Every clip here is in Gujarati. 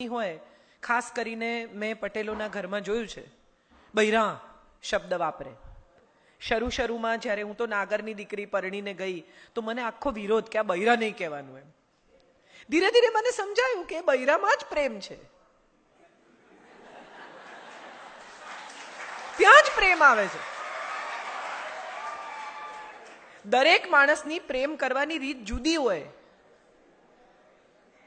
હોય, ખાસ કરીને મેં પટેલોના ઘરમાં જોયું છે, બૈરા શબ્દ વાપરે. શરૂમાં જ્યારે હું તો નાગરની દીકરી પરણીને ગઈ તો મને આખો વિરોધ કે આ બૈરા નહીં કહેવાનું એમ. ધીરે ધીરે મને સમજાયું કે બૈરામાં જ પ્રેમ છે, ત્યાં જ પ્રેમ આવે છે. દરેક માણસની પ્રેમ કરવાની રીત જુદી હોય.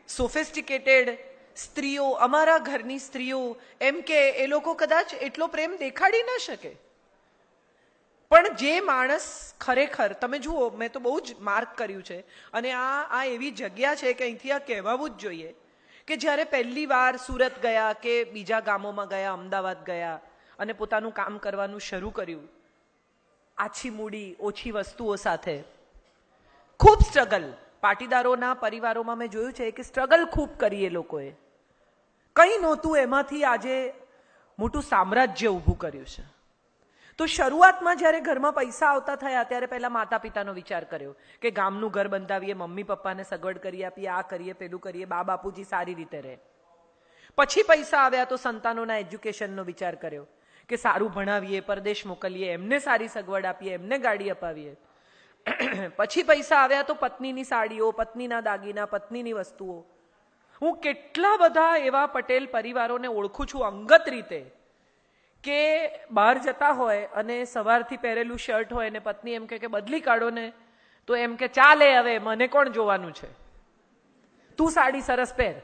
સોફિસ્ટિકેટેડ સ્ત્રીઓ, અમારા ઘરની સ્ત્રીઓ એમ કે એ લોકો કદાચ એટલો પ્રેમ દેખાડી ન શકે, પણ જે માણસ ખરેખર, તમે જુઓ, મેં તો બહુ જ માર્ક કર્યું છે, અને આ એવી જગ્યા છે કે અહીંથી આ કહેવાવું જ જોઈએ કે જ્યારે પહેલી વાર સુરત ગયા કે બીજા ગામોમાં ગયા, અમદાવાદ ગયા અને પોતાનું કામ કરવાનું શરૂ કર્યું, આછી મૂડી ઓછી વસ્તુઓ સાથે, ખૂબ સ્ટ્રગલ. પાટીદારોના પરિવારોમાં મેં જોયું છે કે સ્ટ્રગલ ખૂબ કરી એ લોકોએ, કંઈ નહોતું, એમાંથી આજે મોટું સામ્રાજ્ય ઊભું કર્યું છે. તો શરૂઆતમાં જ્યારે ઘરમાં પૈસા આવતા થયા ત્યારે પહેલા માતા પિતાનો વિચાર કર્યો કે ગામનું ઘર બંધાવીએ, મમ્મી પપ્પાને સગવડ કરી આપીએ, આ કરીએ, પેલું કરીએ, બા બાપુજી સારી રીતે રહે. પછી પૈસા આવ્યા તો સંતાનોના એજ્યુકેશનનો વિચાર કર્યો કે સારું ભણાવીએ, પરદેશ મોકલીએ, એમને સારી સગવડ આપીએ, એમને ગાડી અપાવીએ. પછી પૈસા આવ્યા તો પત્નીની સાડીઓ, પત્નીના દાગીના, પત્નીની વસ્તુઓ. હું કેટલા બધા એવા પટેલ પરિવારોને ઓળખું છું અંગત રીતે કે બહાર જતા હોય અને સવારથી પહેરેલું શર્ટ હોય ને પત્ની એમ કે બદલી કાઢો ને, તો એમ કે ચાલે, હવે મને કોણ જોવાનું છે, તું સાડી સરસ પહેર.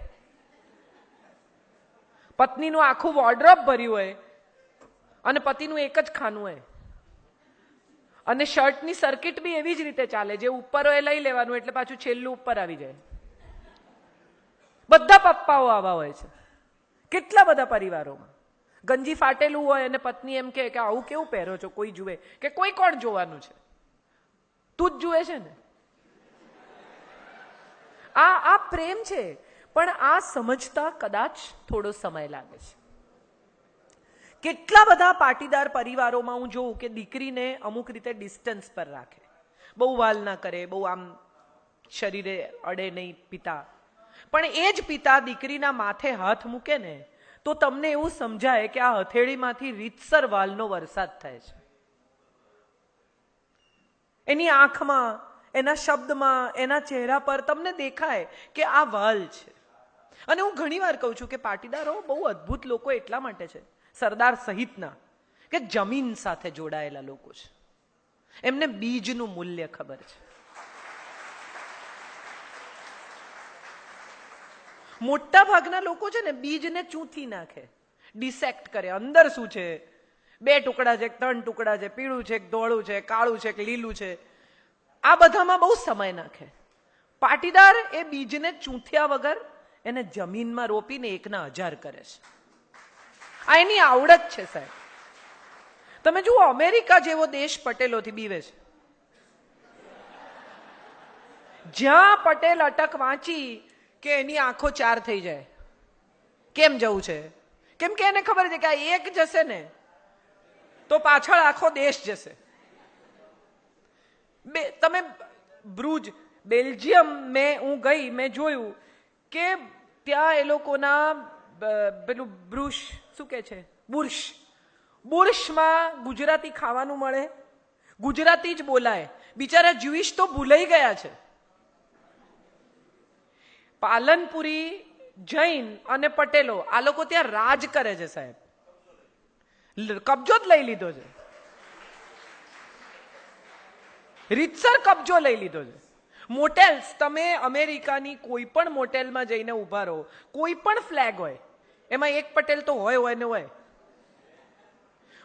પત્નીનું આખું વોર્ડરોબ ભર્યું હોય અને પતિનું એક જ ખાનું હોય, અને શર્ટની સર્કિટ બી એવી જ રીતે ચાલે, જે ઉપર હોય લઈ લેવાનું એટલે પાછું છેલ્લું ઉપર આવી જાય. બધા પપ્પાઓ આવા હોય છે કેટલા બધા પરિવારોમાં. ગંજી ફાટેલું હોય અને પત્ની એમ કે આવું કેવું પહેરો છો, કોઈ જુએ કે કોઈ કોણ જોવાનું છે, તું જ જુએ છે ને. આ પ્રેમ છે, પણ આ સમજતા કદાચ થોડો સમય લાગે છે. કેટલા બધા પાટીદાર પરિવારોમાં હું જોઉં કે દીકરીને અમુક રીતે ડિસ્ટન્સ પર રાખે, બહુ વાલ ના કરે, બહુ આમ શરીરે અડે નહીં પિતા. પણ એ જ પિતા દીકરીના માથે હાથ મૂકે ને તો તમને એવું સમજાય કે આ હથેળીમાંથી રીતસર વાલનો વરસાદ થાય છે. એની આંખમાં, એના શબ્દમાં, એના ચહેરા પર તમને દેખાય કે આ વાલ છે. અને હું ઘણી વાર કહું છું કે પાટીદારો બહુ અદ્ભુત લોકો એટલા માટે છે, સરદાર સહિતના, કે જમીન સાથે જોડાયેલા લોકો છે. એમને બીજનું મૂલ્ય ખબર છે. મોટા ભાગના લોકો છે ને બીજને ચૂંથી નાખે, ડિસેક્ટ કરે. અંદર શું છે, 2 ટુકડા છે, 3 ટુકડા છે, પીળું છે, ધોળું છે, કાળું છે, લીલું છે, આ બધામાં બહુ સમય નાખે. પાટીદાર એ બીજને ચૂંથ્યા વગર એને જમીનમાં રોપીને 1,000 કરે છે. આ એની આવડત છે સાહેબ. તમે જુઓ, અમેરિકા જેવો દેશ પટેલોથી બીવે છે. જ્યાં પટેલ અટક વાંચી કે એની આંખો 4 થઈ જાય. કેમ જવું છે? કેમ કે એને ખબર છે કે આ એક જશે ને તો પાછળ આખો દેશ જશે. તમે બ્રુજ, બેલ્જિયમ, હું ગઈ, મેં જોયું કે ત્યાં એ લોકોના પેલું બ્રુશ, શું કે છે, બુર્શમાં ગુજરાતી ખાવાનું મળે, ગુજરાતી જ બોલાય. બિચારા જ્યુઇશ તો ભૂલાઈ ગયા છે. પાલનપુરી, જૈન અને પટેલો, આ લોકો ત્યાં રાજ કરે છે સાહેબ. કબજો જ લઈ લીધો છે, રીતસર કબજો લઈ લીધો છે. મોટેલ્સ, તમે અમેરિકાની કોઈ પણ મોટેલમાં જઈને ઉભા રહો, કોઈ પણ ફ્લેગ હોય, એમાં એક પટેલ તો હોય ને હોય.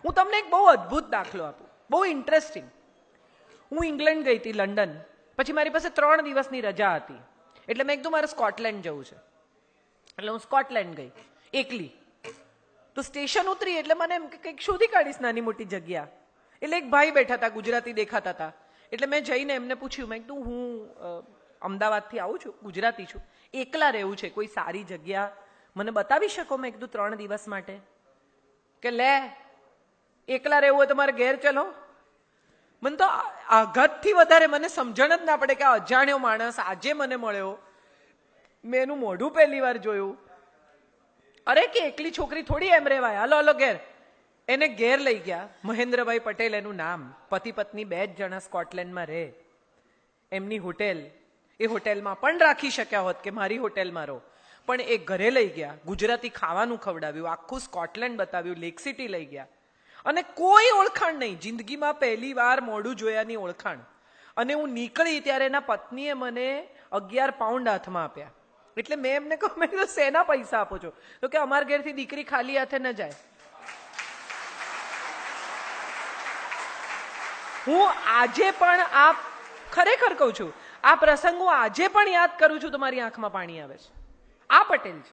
હું તમને એક બહુ અદ્ભુત દાખલો આપું, બહુ ઇન્ટરેસ્ટિંગ. હું ઇંગ્લેન્ડ ગઈ હતી, લંડન. પછી મારી પાસે 3 દિવસની રજા હતી, એટલે મેં કીધું મારે સ્કોટલેન્ડ જવું છે. એટલે હું સ્કોટલેન્ડ ગઈ એકલી. તો સ્ટેશન ઉતરી એટલે મને એમ કે કંઈક શોધી કાઢીશ નાની મોટી જગ્યા. એટલે એક ભાઈ બેઠા હતા, ગુજરાતી દેખાતા હતા. એટલે મેં જઈને એમને પૂછ્યું, મેં કીધું હું અમદાવાદથી આવું છું, ગુજરાતી છું, એકલા રહેવું છે, કોઈ સારી જગ્યા મને બતાવી શકો? મેં કીધું 3 દિવસ માટે. કે લે, એકલા રહેવું હોય તો મારે ઘેર ચલો. મને તો આઘાતથી વધારે મને સમજણ જ ના પડે કે આ અજાણ્યો માણસ આજે મને મળ્યો, મેં એનું મોઢું પહેલી વાર જોયું અરે કે એકલી છોકરી થોડી એમ રેવાય, હાલો હાલો ઘેર. એને ઘેર લઈ ગયા. મહેન્દ્રભાઈ પટેલ એનું નામ, પતિ પત્ની 2 જ જણા સ્કોટલેન્ડમાં રહે. એમની હોટેલ, એ હોટેલમાં પણ રાખી શક્યા હોત કે મારી હોટેલમાં રહો, પણ એ ઘરે લઈ ગયા, ગુજરાતી ખાવાનું ખવડાવ્યું, આખું સ્કોટલેન્ડ બતાવ્યું, લેક સિટી લઈ ગયા, અને કોઈ ઓળખાણ નહીં, જિંદગીમાં પહેલી વાર મોઢું જોયાની ઓળખાણ. અને હું નીકળી ત્યારે એના પત્નીએ મને 11 પાઉન્ડ હાથમાં આપ્યા. એટલે મેં એમને કહ્યું, મેં કીધું શેના પૈસા આપો છો? તો કે અમારા ઘેરથી દીકરી ખાલી હાથે ન જાય. હું આજે પણ આ ખરેખર કહું છું, આ પ્રસંગ હું આજે પણ યાદ કરું છું તો મારી આંખમાં પાણી આવે છે. આ પટેલ છે.